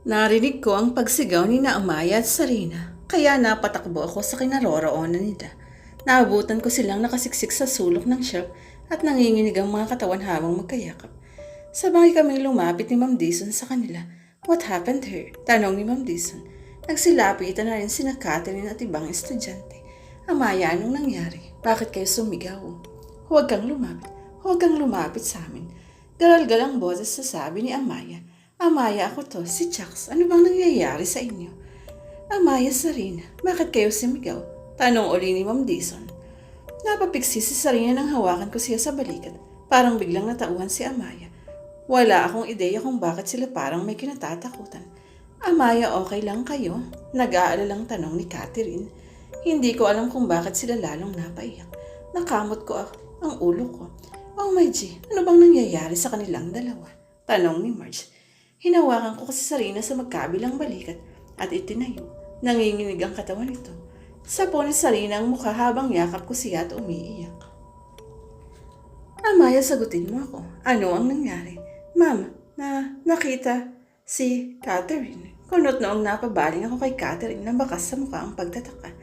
Narinig ko ang pagsigaw ni na Amaya at Sarina, kaya napatakbo ako sa kinaroroonan nila. Naabutan ko silang nakasiksik sa sulok ng shelf at nanginginig ang mga katawan habang magkayakap. Sabay kaming lumapit ni Ma'am Dison sa kanila. What happened here? Tanong ni Ma'am Dison. Nagsilapitan na rin sina Catherine at ibang estudyante. Amaya, anong nangyari? Bakit kayo sumigaw? Huwag kang lumapit. Huwag kang lumapit sa amin. Garal-gal ang boses sa sabi ni Amaya. Amaya, ako to, si Chucks. Ano bang nangyayari sa inyo? Amaya, Sarina, bakit kayo sumigaw? Tanong uli ni Ma'am Dison. Napapiksi si Sarina nang hawakan ko siya sa balikat. Parang biglang natauhan si Amaya. Wala akong ideya kung bakit sila parang may kinatatakutan. Amaya, okay lang kayo? Nag-aalalang tanong ni Catherine. Hindi ko alam kung bakit sila lalong napaiyak. Nakamot ko ang ulo ko. Oh my G, ano bang nangyayari sa kanilang dalawa? Tanong ni Marge. Hinawakan ko kasi Sarina sa magkabilang balikat at itinayo. Nanginginig ang katawan nito. Sapo ni Sarina ang mukha habang yakap ko siya at umiiyak. Amaya, sagutin mo ako. Ano ang nangyari? Ma'am, nakita si Catherine. Kunot noong napabaling ako kay Catherine na bakas sa mukha ang pagtataka.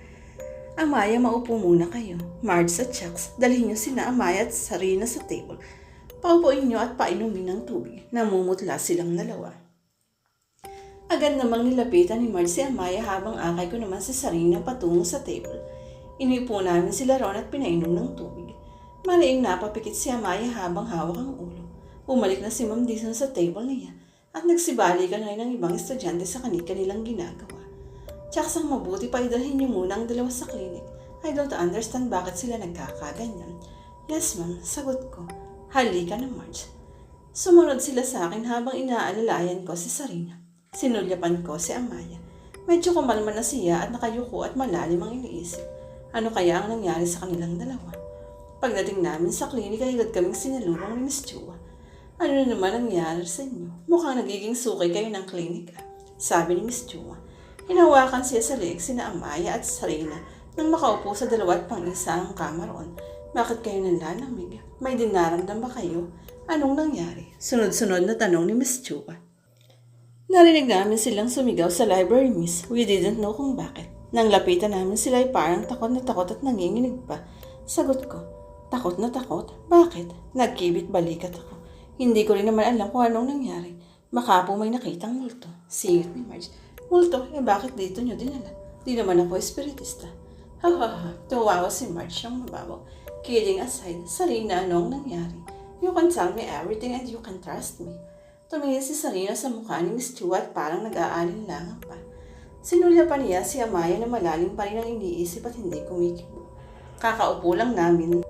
Amaya, maupo muna kayo. Marge at Chucks, dalhin niyo sina Amaya at Sarina sa table. Paupuin niyo at painumin ng tubig. Namumutla silang dalawa. Agad namang nilapitan ni Marge si Amaya habang akay ko naman si Sarina patungo sa table. Inipo namin sila ron at pinainom ng tubig. Maliing napapikit si Amaya habang hawak ang ulo. Bumalik na si Ma'am Dison sa table niya at nagsibalikan na rin ng ibang estudyante sa kanilang ginagawa. Chucks, ang mabuti pa idalhin niyo muna ang dalawa sa clinic. I don't understand bakit sila nagkakaganyan. Yes ma'am, sagot ko. Halika na, Marge. Sumunod sila sa akin habang inaalalayan ko si Sarina. Sinulyapan ko si Amaya. Medyo kumalma na siya at nakayuko at malalim ang iniisip. Ano kaya ang nangyari sa kanilang dalawa? Pagdating namin sa klinik ay agad kaming sinalubong ni Miss Chua. Ano na naman ang nangyari sa inyo? Mukhang nagiging sukay kayo ng klinik, sabi ni Miss Chua. Hinawakan siya sa leeg sina Amaya at Sarina nang makaupo sa dalawa't pang-isa ang kama roon. Bakit kayo nanlalamig? May dinaramdam ba kayo? Anong nangyari? Sunod-sunod na tanong ni Miss Chua. Narinig namin silang sumigaw sa library, miss. We didn't know kung bakit. Nang lapitan namin sila ay parang takot na takot at nanginginig pa. Sagot ko, takot na takot? Bakit? Nagkibit balikat ako. Hindi ko rin naman alam kung anong nangyari. Baka po may nakitang multo. Singit ni Marge. Multo? Bakit dito nyo dinala? Di naman ako espiritista. Ha, tuwawa si Marge ng mababaw. Kidding aside, Sarina, anong nangyari? You can tell me everything and you can trust me. Tumingin si Sarina sa mukha ni Miss Chua at parang nag-aalinlangan pa. Sinulya pa niya si Amaya na malalim pa rin ang iniisip at hindi kumikibo. Kakaupo lang namin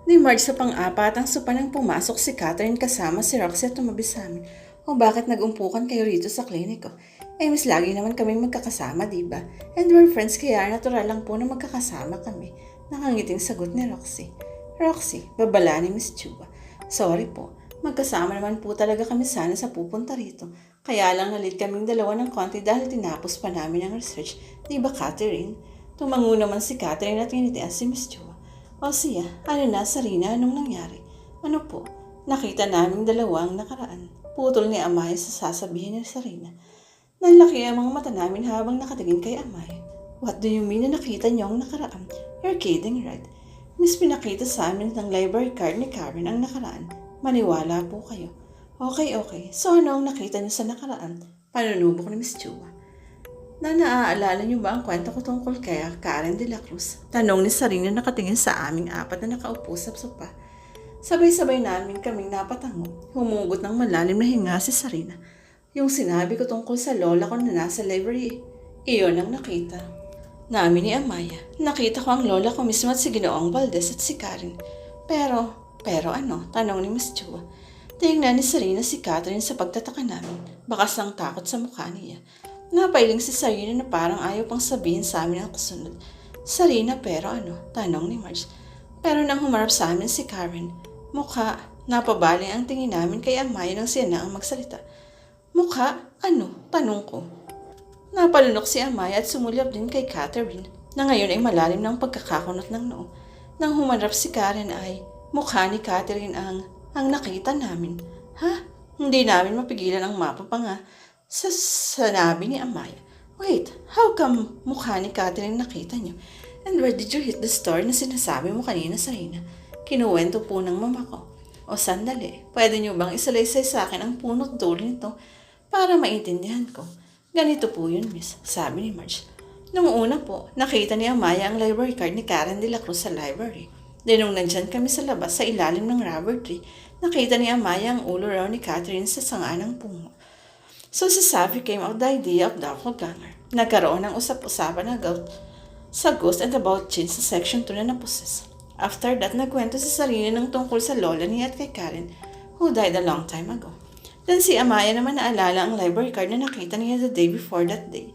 ni Marge sa pang-apat ang sopa nang pumasok si Catherine kasama si Roxy at tumabi sa amin. O bakit nag-umpukan kayo rito sa kliniko? Miss, lagi naman kaming magkakasama, diba? And we're friends kaya natural lang po na magkakasama kami. Nakangiting sagot ni Roxy. Roxy, babala ni Miss Chua. Sorry po, magkasama naman po talaga kami sana sa pupunta rito. Kaya lang nalit kaming dalawa ng konti dahil tinapos pa namin ang research. Diba, Catherine? Tumango naman si Catherine at initian si Miss Chua. O siya, ano na, Sarina, anong nangyari? Ano po? Nakita namin dalawa ang nakaraan. Putol ni Amaya sa sasabihin ni Sarina. Nanlaki ang mga mata namin habang nakatingin kay Amaya. What do you mean na nakita niyo ang nakaraan? You're kidding, right? Miss, pinakita sa amin ng library card ni Karen ang nakaraan. Maniwala po kayo. Okay. So ano ang nakita niyo sa nakaraan? Panunubok ni Miss Chua. Naaalala niyo ba ang kwento ko tungkol kay Karen de la Cruz? Tanong ni Sarina nakatingin sa aming apat na nakaupo sa sopa. Sabay-sabay namin kaming napatango. Humugot ng malalim na hinga si Sarina. Yung sinabi ko tungkol sa lola ko na nasa library, iyon ang nakita namin ni Amaya. Nakita ko ang lola ko mismo at si Ginoong Valdez at si Karen. Pero ano? Tanong ni Miss Chua. Tingnan ni Sarina si Catherine sa pagtataka namin. Bakas ng takot sa mukha niya. Napailing si Sarina na parang ayaw pang sabihin sa amin ang kasunod. Sarina, pero ano? Tanong ni Marge. Pero nang humarap sa amin si Karen, mukha, napabaling ang tingin namin kay Amaya nang siya na ang magsalita. Mukha? Ano? Tanong ko. Napalunok si Amaya at sumulyap din kay Catherine na ngayon ay malalim ng pagkakakunot ng noo. Nang humarap si Karen ay mukha ni Catherine ang nakita namin. Ha? Hindi namin mapigilan ang mapapanga. Sanabi ni Amaya. Wait, how come mukha ni Catherine nakita niyo? And where did you hit the store na sinasabi mo kanina, Sarina? Kinuwento po ng mama ko. O sandali, pwede niyo bang isalaysay sa akin ang punot dulo nito para maintindihan ko? Ganito po yun, miss, sabi ni Marge. Noong una po, nakita ni Amaya ang library card ni Karen de la Cruz sa library. Then nung nandyan kami sa labas sa ilalim ng rubber tree, nakita ni Amaya ang ulo raw ni Catherine sa sanga ng puno. So si Safi came out the idea of doppelganger. Nagkaroon ng usap-usapan sa ghost and about Chin sa section 2 na naposes. After that, nagkwento si Sarina ng tungkol sa lola niya at kay Karen, who died a long time ago. Then si Amaya naman naalala ang library card na nakita niya the day before that day.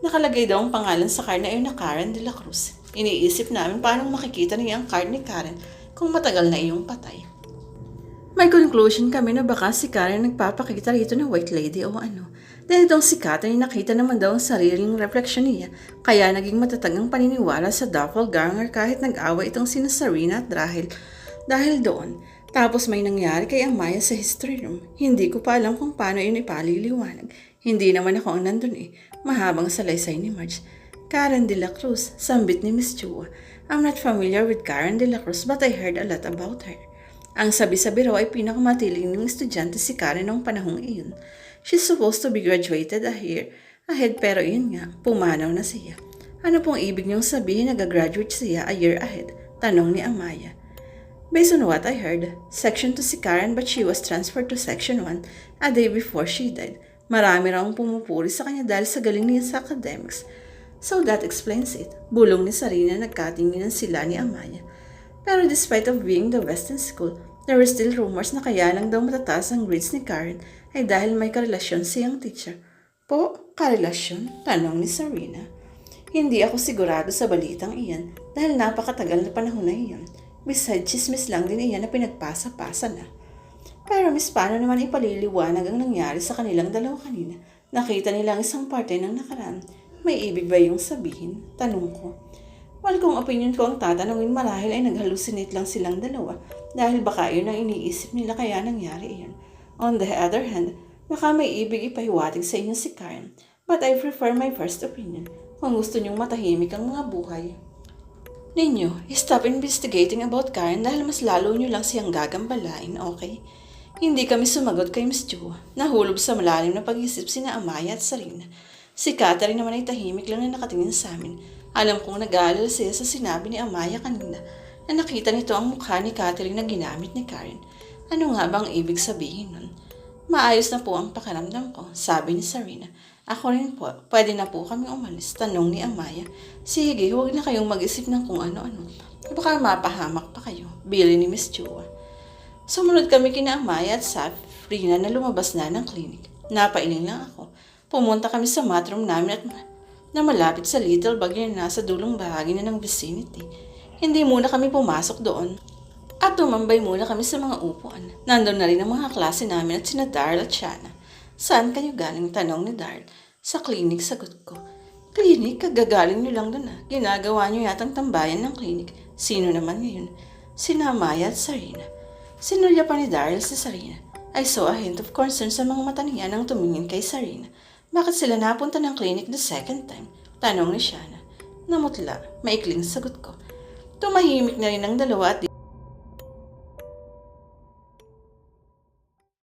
Nakalagay daw ang pangalan sa card na iyon na Karen de la Cruz. Iniisip namin paano makikita niya ang card ni Karen kung matagal na iyong patay. May conclusion kami na baka si Karen nagpapakita rito ng white lady o ano. Dahil itong si Catherine nakita naman daw ang sariling refleksyon niya, kaya naging matatag ang paniniwala sa doppelganger kahit nag-away itong sina Sarina at Rahel dahil doon. Tapos may nangyari kay Amaya sa history room. Hindi ko pa alam kung paano yun ipaliliwanag. Hindi naman ako ang nandun eh. Mahabang salaysay ni Marge. Karen de la Cruz, sambit ni Miss Chua. I'm not familiar with Karen de la Cruz but I heard a lot about her. Ang sabi-sabi raw ay pinakamatiling ng estudyante si Karen noong panahong iyon. She's supposed to be graduated a year ahead pero yun nga, pumanaw na siya. Ano pong ibig niyong sabihin na gagraduate siya a year ahead? Tanong ni Amaya. Based on what I heard, Section 2 si Karen but she was transferred to Section 1 a day before she died. Marami raw ang pumupuri sa kanya dahil sa galing niya sa academics. So that explains it. Bulong ni Sarina nagkatinginan sila ni Amaya. Pero despite of being the best in school, there were still rumors na kaya lang daw matataas ang grades ni Karen ay dahil may karelasyon siyang teacher. Po, karelasyon? Tanong ni Sarina. Hindi ako sigurado sa balitang iyan dahil napakatagal na panahon na iyan. Besides, chismis lang din iyan na pinagpasa-pasa na. Pero miss, paano naman ipaliliwanag ang nangyari sa kanilang dalawa kanina? Nakita nilang isang parte ng nakaraan. May ibig ba yung sabihin? Tanong ko. Well, kung opinion ko ang tatanungin, marahil ay nag-hallucinate lang silang dalawa dahil baka yun ang iniisip nila kaya nangyari iyon. On the other hand, baka may ibig ipahiwatig sa inyo si Karen. But I prefer my first opinion. Kung gusto niyong matahimik ang mga buhay ninyo, stop investigating about Karen dahil mas lalo niyo lang siyang gagambalain, okay? Hindi kami sumagot kay Miss Chua. Nahulog sa malalim na pag-isip sina Amaya at Sarina. Si Catherine naman ay tahimik lang na nakatingin sa amin. Alam kong nag-aalala siya sa sinabi ni Amaya kanina na nakita nito ang mukha ni Catherine na ginamit ni Karen. Ano nga bang ibig sabihin nun? Maayos na po ang pakiramdam ko, sabi ni Sarina. Ako rin po, pwede na po kami umalis, tanong ni Amaya. Sige, huwag na kayong mag-isip ng kung ano-ano. Baka mapahamak pa kayo, bili ni Miss Chua. Sumunod kami kina Amaya at Sabrina na lumabas na ng clinic. Napailing lang ako. Pumunta kami sa matroom namin at na malapit sa little bagyo na nasa dulong bahagi na ng vicinity. Hindi muna kami pumasok doon at tumambay muna kami sa mga upuan. Nandun na rin ang mga klase namin at sina Darl at Shana. Saan kayo galing? Tanong ni Darl. Sa clinic, sagot ko. Clinic? Kagagaling nyo lang doon ah. Ginagawa nyo yatang tambayan ng clinic. Sino naman ngayon? Sina Amaya at Sarina. Sinulya pa ni Darl si Sarina. I saw a hint of concern sa mga mata niya nang tumingin kay Sarina. Bakit sila napunta ng clinic the second time? Tanong ni Shana. Namutla, maikling sagot ko. Tumahimik na rin ang dalawa at